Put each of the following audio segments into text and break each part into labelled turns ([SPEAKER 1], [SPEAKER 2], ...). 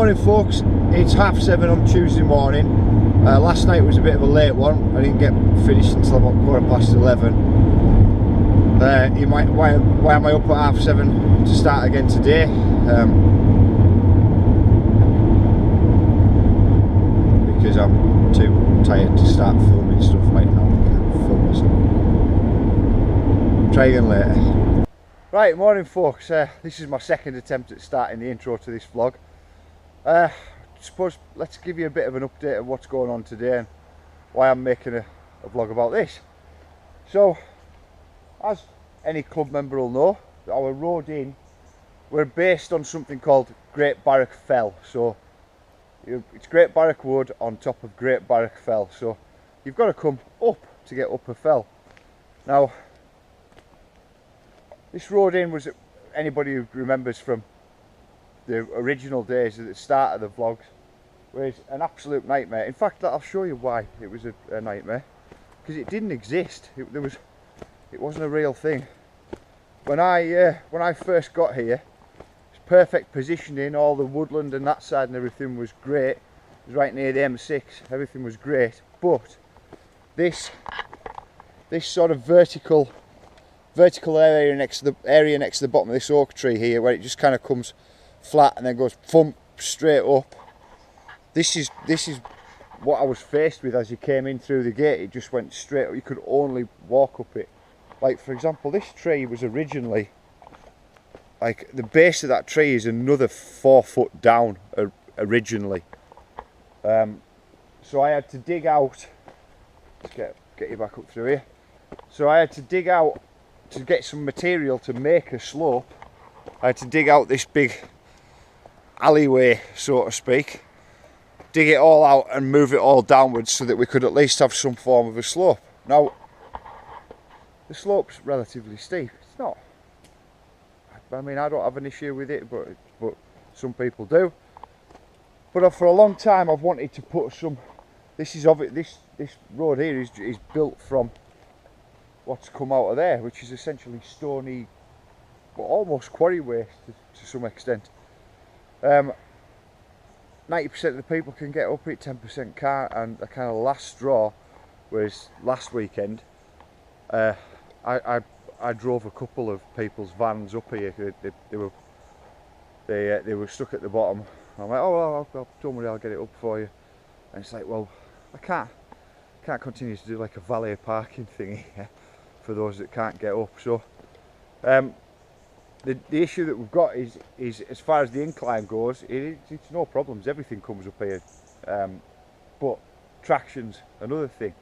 [SPEAKER 1] Morning folks, it's 7:30 on Tuesday morning. Last night was a bit of a late one. I didn't get finished until about 11:15. Why am I up at 7:30 to start again today? Because I'm too tired to start filming stuff right now. I can't film myself. Try again later. Right, morning folks, this is my second attempt at starting the intro to this vlog. Suppose let's give you a bit of an update of what's going on today and why I'm making a vlog about this. So, as any club member will know, our road in, we're based on something called Great Barrack Fell. So, it's Great Barrack Wood on top of Great Barrack Fell. So, you've got to come up to get up a fell. Now, this road in was, anybody who remembers from the original days at the start of the vlogs, was an absolute nightmare. In fact, I'll show you why it was a nightmare. Because it didn't exist. It wasn't a real thing. When I first got here, it was perfect positioning. All the woodland and that side and everything was great. It was right near the M6. Everything was great. But this sort of vertical area next to the bottom of this oak tree here, where it just kind of comes flat and then goes thump straight up. This is what I was faced with as you came in through the gate. It just went straight up. You could only walk up it. Like, for example, this tree was originally, like, the base of that tree is another 4 foot down originally. So I had to dig out. Let's get you back up through here. So I had to dig out to get some material to make a slope. I had to dig out this big alleyway, so to speak, dig it all out and move it all downwards so that we could at least have some form of a slope. Now, the slope's relatively steep. It's not, I mean, I don't have an issue with it, but some people do. But for a long time I've wanted to put some, this road here is built from what's come out of there, which is essentially stony, but almost quarry waste to some extent. 90% of the people can get up it, 10% can't, and the kind of last straw was last weekend. I drove a couple of people's vans up here. They were stuck at the bottom. I'm like, oh well, don't worry, I'll get it up for you. And it's like, well, I can't continue to do like a valet parking thing here for those that can't get up. So the issue that we've got is as far as the incline goes, it's no problems. Everything comes up here, but traction's another thing.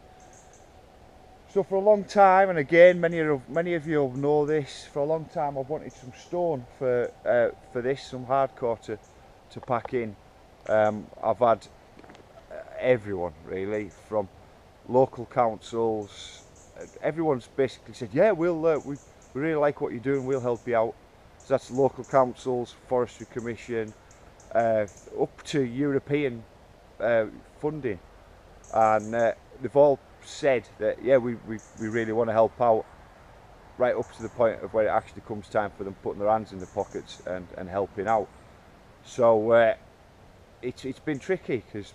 [SPEAKER 1] So for a long time, and again, many of you will know this, for a long time I've wanted some stone for this, some hardcore to pack in. I've had everyone really, from local councils, everyone's basically said, yeah, we really like what you're doing, we'll help you out. So that's local councils, Forestry Commission, up to European funding, and they've all said that, yeah, we really want to help out, right up to the point of where it actually comes time for them putting their hands in their pockets and helping out. So it's been tricky, because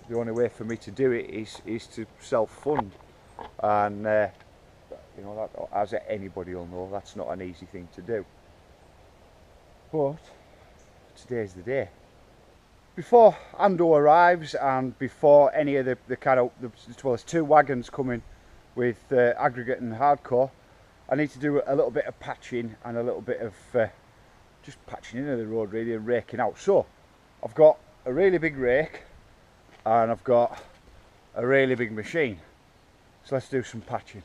[SPEAKER 1] the only way for me to do it is to self-fund, and you know, that, as anybody will know, that's not an easy thing to do. But today's the day. Before Ando arrives, and before any of the kind of, well, there's 2 wagons coming with aggregate and hardcore, I need to do a little bit of patching and a little bit of just patching into the road really, and raking out. So I've got a really big rake and I've got a really big machine. So let's do some patching.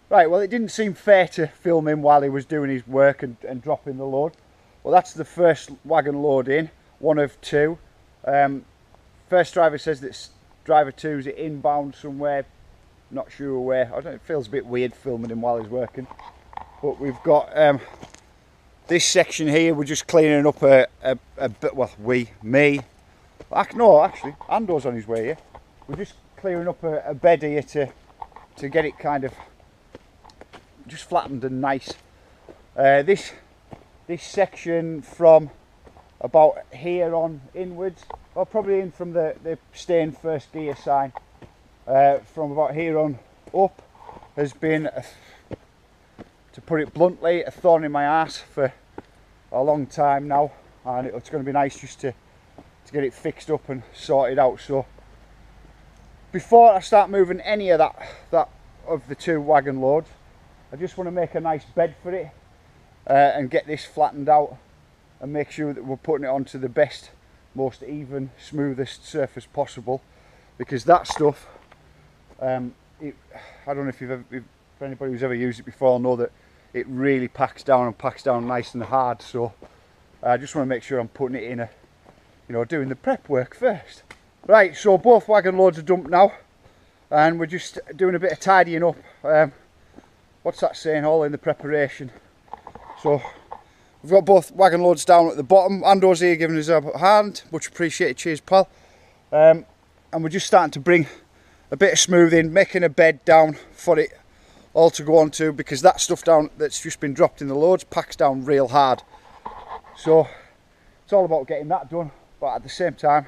[SPEAKER 1] Right, well, it didn't seem fair to film him while he was doing his work and dropping the load. Well, that's the first wagon load in, one of 2. First driver says that driver 2's inbound somewhere, not sure where. I don't know, it feels a bit weird filming him while he's working. But we've got this section here, we're just cleaning up a bit, well, me. No, actually, Ando's on his way here. We're just clearing up a bed here to get it kind of just flattened and nice. This section from about here on inwards, or probably in from the staying first gear sign, from about here on up, has been, to put it bluntly, a thorn in my ass for a long time now, and it's going to be nice just to get it fixed up and sorted out. So before I start moving any of that of the 2 wagon loads, I just want to make a nice bed for it and get this flattened out and make sure that we're putting it onto the best, most even, smoothest surface possible, because that stuff, I don't know if anybody who's ever used it before will know that it really packs down nice and hard. So I just want to make sure I'm putting it in doing the prep work first. Right, so both wagon loads are dumped now, and we're just doing a bit of tidying up. What's that saying? All in the preparation. So we've got both wagon loads down at the bottom. Ando's here giving us a hand, much appreciated, cheers pal. And we're just starting to bring a bit of smoothing, making a bed down for it all to go onto, because that stuff down that's just been dropped in the loads packs down real hard. So it's all about getting that done, but at the same time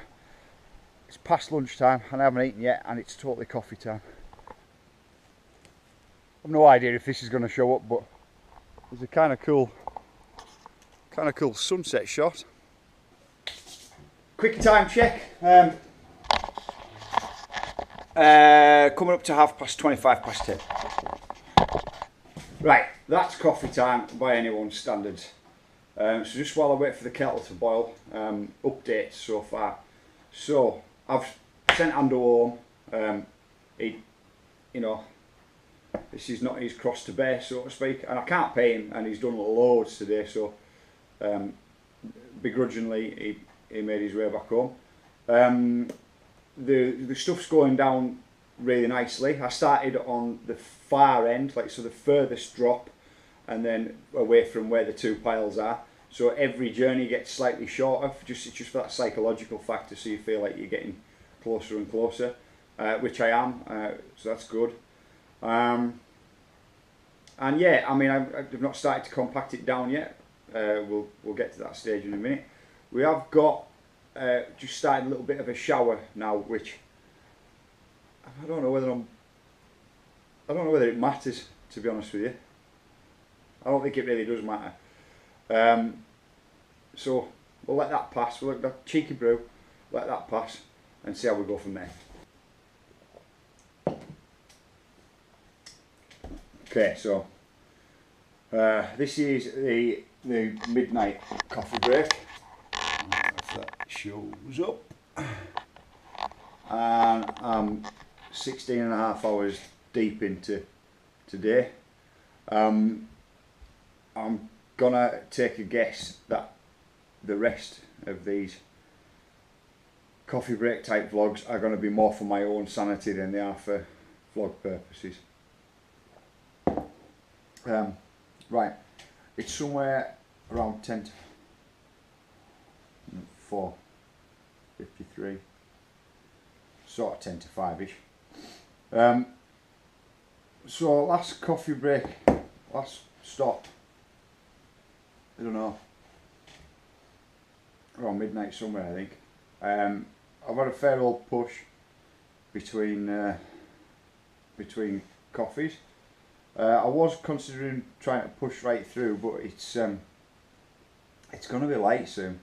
[SPEAKER 1] it's past lunchtime and I haven't eaten yet, and it's totally coffee time. I've no idea if this is going to show up, but there's a kind of cool sunset shot. Quick time check. Coming up to 10:25. Right, that's coffee time by anyone's standards. So just while I wait for the kettle to boil, updates so far. So I've sent Ando home. This is not his cross to bear, so to speak, and I can't pay him, and he's done loads today, so begrudgingly he made his way back home. The stuff's going down really nicely. I started on the far end, so the furthest drop, and then away from where the 2 piles are. So every journey gets slightly shorter, it's just for that psychological factor, so you feel like you're getting closer and closer, which I am, so that's good. And yeah, I mean, I've not started to compact it down yet. We'll get to that stage in a minute. We have got just started a little bit of a shower now, which I don't know whether it matters, to be honest with you. I don't think it really does matter. So we'll let that pass. We'll let that cheeky brew, let that pass, and see how we go from there. Okay, so this is the midnight coffee break. If that shows up. And I'm 16.5 hours deep into today. I'm gonna take a guess that the rest of these coffee break type vlogs are going to be more for my own sanity than they are for vlog purposes. Right, it's somewhere around 4:53, sort of 10 to 5ish. So last coffee break, last stop, I don't know, around midnight somewhere I think. I've had a fair old push between coffees. I was considering trying to push right through, but it's going to be light soon,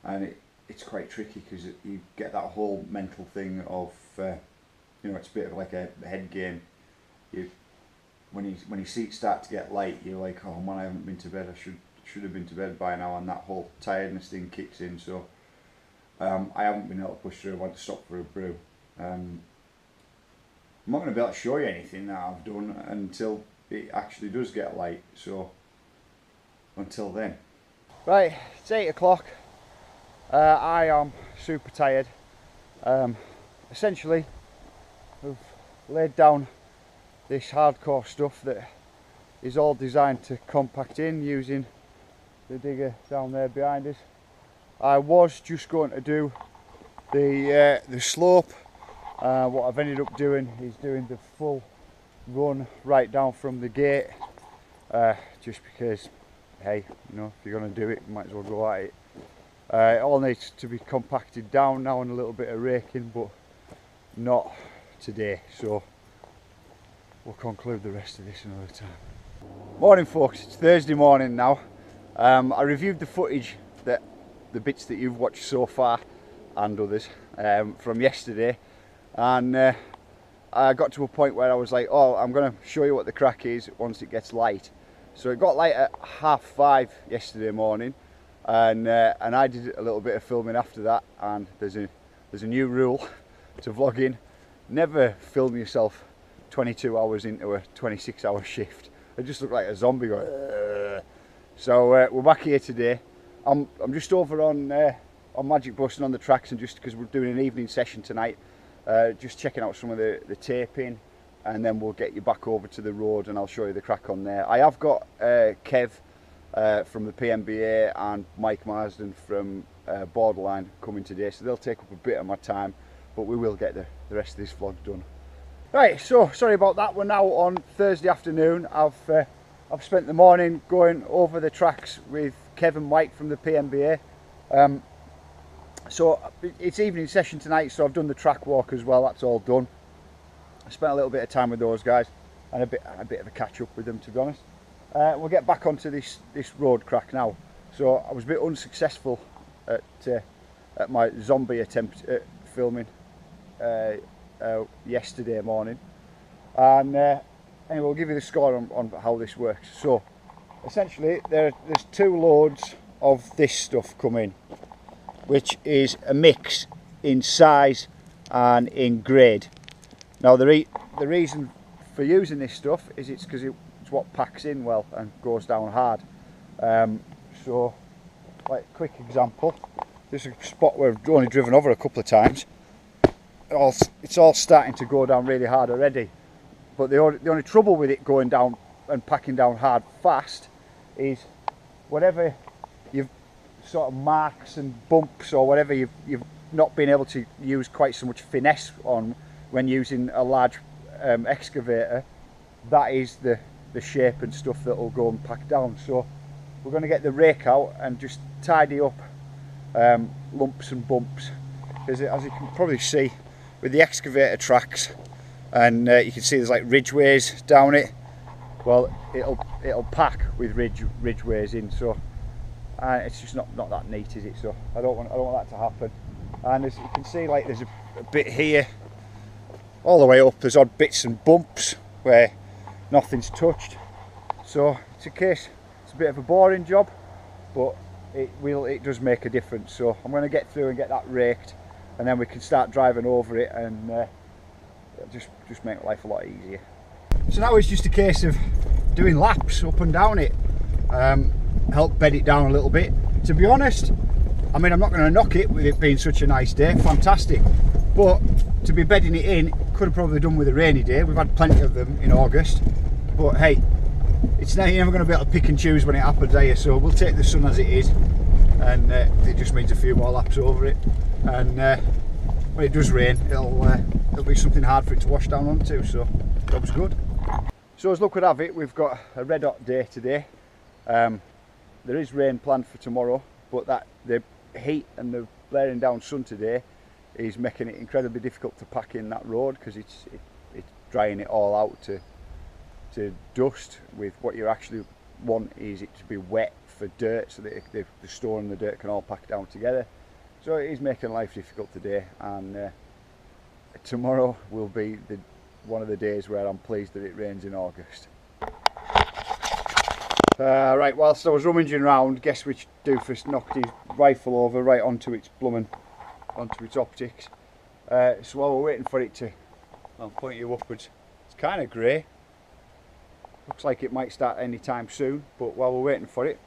[SPEAKER 1] and it's quite tricky because you get that whole mental thing of it's a bit of like a head game. When your seats start to get light, you're like, oh man, I haven't been to bed. I should have been to bed by now, and that whole tiredness thing kicks in. So I haven't been able to push through. I had to stop for a brew. I'm not going to be able to show you anything that I've done until it actually does get light, so until then. Right, it's 8 o'clock. I am super tired. Essentially, we've laid down this hardcore stuff that is all designed to compact in using the digger down there behind us. I was just going to do the slope. What I've ended up doing is doing the full run right down from the gate, just because, hey, if you're going to do it, you might as well go at it. It all needs to be compacted down now and a little bit of raking, but not today, so we'll conclude the rest of this another time. Morning folks, it's Thursday morning now. I reviewed the footage, the bits that you've watched so far and others from yesterday, and I got to a point where I was like, oh, I'm going to show you what the crack is once it gets light. So it got light at 5:30 yesterday morning, and I did a little bit of filming after that. And there's a new rule to vlogging: never film yourself 22 hours into a 26-hour shift. I just look like a zombie going. Ugh. So we're back here today. I'm just over on Magic Bus and on the tracks, and just because we're doing an evening session tonight, just checking out some of the taping, and then we'll get you back over to the road and I'll show you the crack on there. I have got Kev from the PMBA and Mike Marsden from Borderline coming today, so they'll take up a bit of my time, but we will get the rest of this vlog done. Right, so sorry about that. We're now on Thursday afternoon. I've spent the morning going over the tracks with Kev and Mike from the PMBA. So it's evening session tonight, so I've done the track walk as well. That's all done. I spent a little bit of time with those guys and a bit of a catch up with them, to be honest. We'll get back onto this road crack now. So I was a bit unsuccessful at my zombie attempt at filming yesterday morning, and anyway, we'll give you the score on how this works. So essentially there's 2 loads of this stuff coming, which is a mix in size and in grade. Now the reason for using this stuff is it's because it's what packs in well and goes down hard. So, like a quick example, this is a spot where I've only driven over a couple of times. It's all starting to go down really hard already. But the only trouble with it going down and packing down hard fast is whatever you've sort of marks and bumps or whatever you've not been able to use quite so much finesse on when using a large excavator, that is the shape and stuff that will go and pack down. So we're going to get the rake out and just tidy up lumps and bumps, because as you can probably see with the excavator tracks, and you can see there's like ridgeways down it. Well, it'll pack with ridgeways in, so it's just not that neat, is it? So I don't want that to happen. And as you can see, like there's a bit here all the way up, there's odd bits and bumps where nothing's touched. So it's a bit of a boring job, but it does make a difference. So I'm going to get through and get that raked, and then we can start driving over it, and just make life a lot easier. So now it's just a case of doing laps up and down it, help bed it down a little bit. To be honest, I mean, I'm not going to knock it with it being such a nice day, fantastic, but to be bedding it in, could have probably done with a rainy day. We've had plenty of them in August, but hey, you're never going to be able to pick and choose when it happens, are you? So we'll take the sun as it is, and it just means a few more laps over it, and when it does rain, it'll be something hard for it to wash down onto, so that was good. So as luck would have it, we've got a red hot day today. There is rain planned for tomorrow, but the heat and the blaring down sun today is making it incredibly difficult to pack in that road, because it's drying it all out to dust. With what you actually want is it to be wet for dirt, so that the stone and the dirt can all pack down together. So it is making life difficult today, and tomorrow will be one of the days where I'm pleased that it rains in August. Right, whilst I was rummaging around, guess which doofus knocked his rifle over right onto its optics. So while we're waiting for it to, I'll point you upwards, it's kind of grey. Looks like it might start any time soon, but while we're waiting for it,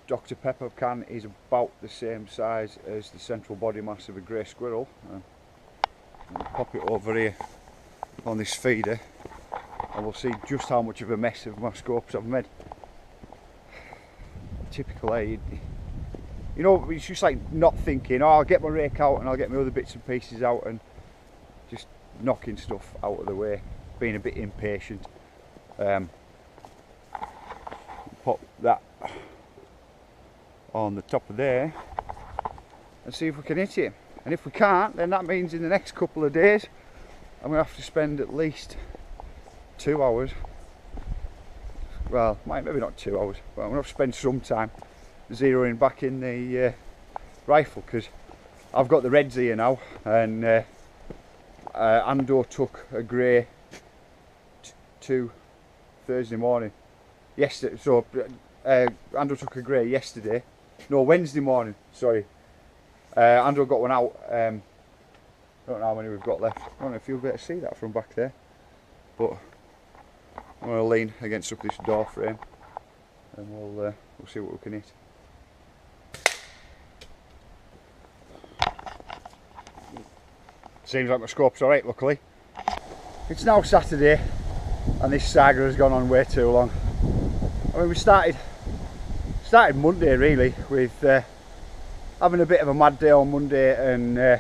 [SPEAKER 1] Dr. Pepper can is about the same size as the central body mass of a grey squirrel. I'll pop it over here on this feeder, and we'll see just how much of a mess of my scopes I've made. Typical, eh? You know, it's just like not thinking, oh, I'll get my rake out and I'll get my other bits and pieces out, and just knocking stuff out of the way, being a bit impatient. Pop that on the top of there and see if we can hit it. And if we can't, then that means in the next couple of days I'm going to have to spend at least 2 hours, well maybe not 2 hours, but I'm going to have to spend some time zeroing back in the rifle, because I've got the reds here now, and Ando took a grey to Thursday morning. Yesterday, so Ando took a grey yesterday. No, Wednesday morning. Sorry. Ando got one out. I don't know how many we've got left. I don't know if you'll be able to see that from back there, but I'm going to lean against up this door frame, and we'll see what we can hit. Seems like my scope's alright, luckily. It's now Saturday, and this saga has gone on way too long. I mean, we started Monday really with having a bit of a mad day on Monday, and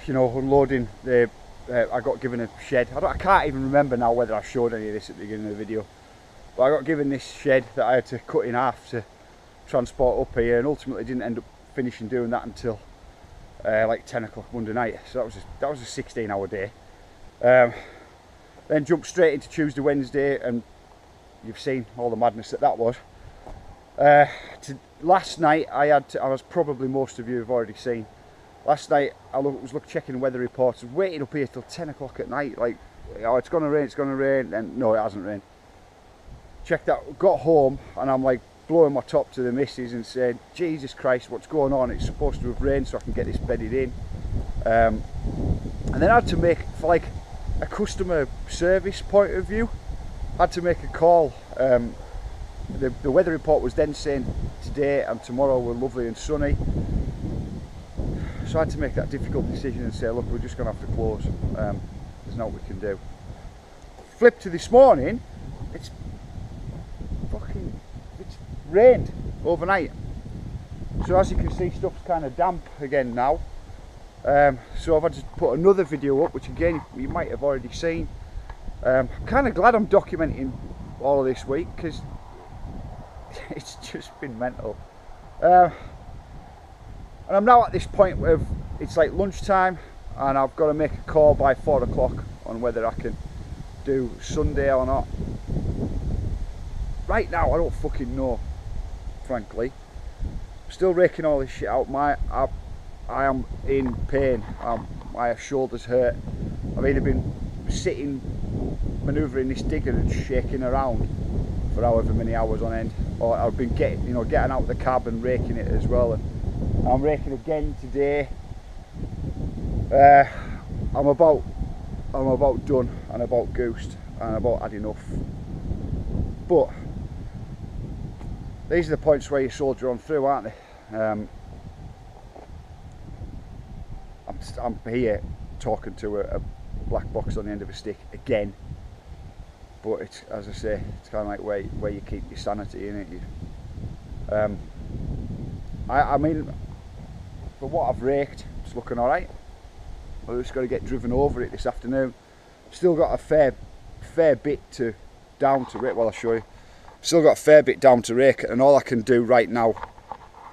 [SPEAKER 1] you know, unloading the. I got given a shed. I can't even remember now whether I showed any of this at the beginning of the video, but I got given this shed that I had to cut in half to transport up here, and ultimately didn't end up finishing doing that until like 10 o'clock Monday night. So that was a 16-hour day. Then jumped straight into Tuesday, Wednesday, and you've seen all the madness that was. Last night as probably most of you have already seen, last night I was checking weather reports, waiting up here till 10 o'clock at night, like, oh, it's going to rain, and no, it hasn't rained. Checked out, got home, and I'm like blowing my top to the missus and saying, Jesus Christ, what's going on? It's supposed to have rained so I can get this bedded in. And then I had to make, for like a customer service point of view, I had to make a call. The weather report was then saying today and tomorrow were lovely and sunny. So I had to make that difficult decision and say, look, we're just going to have to close. There's not what we can do. Flip to this morning, it's rained overnight. So as you can see, stuff's kind of damp again now. So I've had to put another video up, which again you might have already seen. I'm kind of glad I'm documenting all of this week, because it's just been mental. And I'm now at this point where it's like lunchtime, and I've got to make a call by 4 o'clock on whether I can do Sunday or not. Right now I don't fucking know, frankly. I'm still raking all this shit out. I am in pain. My shoulders hurt. I've either been sitting manoeuvring this digger and shaking around for however many hours on end, or I've been getting out of the cab and raking it as well. And I'm raking again today. I'm about done and about goosed and about had enough. But these are the points where you soldier on through, aren't they? I'm here talking to a black box on the end of a stick again, but it's, as I say, it's kind of like where you keep your sanity, innit? I mean, for what I've raked, it's looking alright. I've just got to get driven over it this afternoon. Still got a fair bit down to rake. Well, I'll show you. Still got a fair bit down to rake, and all I can do right now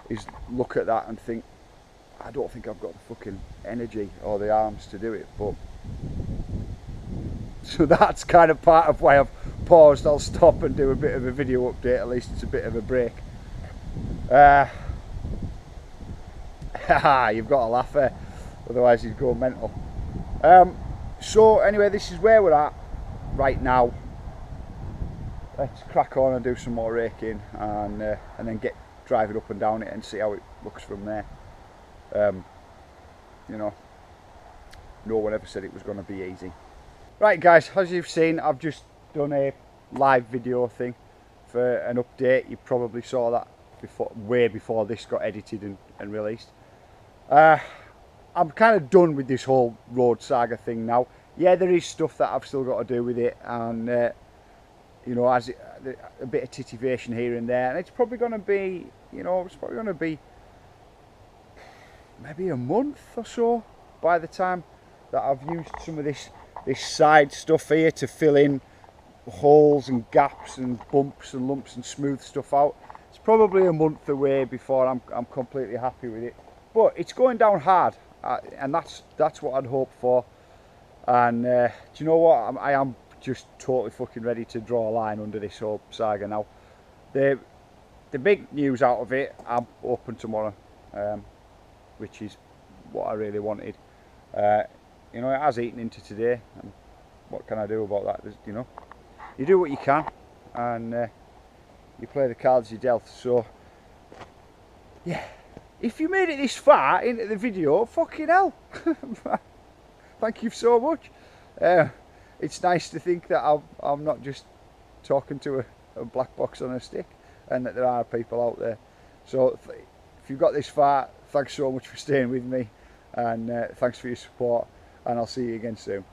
[SPEAKER 1] is look at that and think, I don't think I've got the fucking energy or the arms to do it. But so that's kind of part of why I've paused. I'll stop and do a bit of a video update. At least it's a bit of a break. You've got to laugh there, otherwise you'd go mental. So anyway, this is where we're at right now. Let's crack on and do some more raking, and then get driving up and down it and see how it looks from there. You know, no one ever said it was going to be easy. Right guys, as you've seen, I've just done a live video thing for an update. You probably saw that way before this got edited and released. I'm kind of done with this whole road saga thing now. Yeah, there is stuff that I've still got to do with it, and you know, a bit of titivation here and there, and it's probably going to be, you know, maybe a month or so by the time that I've used some of this side stuff here to fill in holes and gaps and bumps and lumps and smooth stuff out. It's probably a month away before I'm completely happy with it, but it's going down hard, and that's what I'd hoped for. And do you know what? I am just totally fucking ready to draw a line under this whole saga now. The big news out of it, I'm open tomorrow, which is what I really wanted. You know, it has eaten into today, and what can I do about that? You know, you do what you can, and you play the cards you're dealt. So, yeah, if you made it this far into the video, fucking hell, thank you so much. It's nice to think that I'm not just talking to a black box on a stick, and that there are people out there. So if you've got this far, thanks so much for staying with me, and thanks for your support, and I'll see you again soon.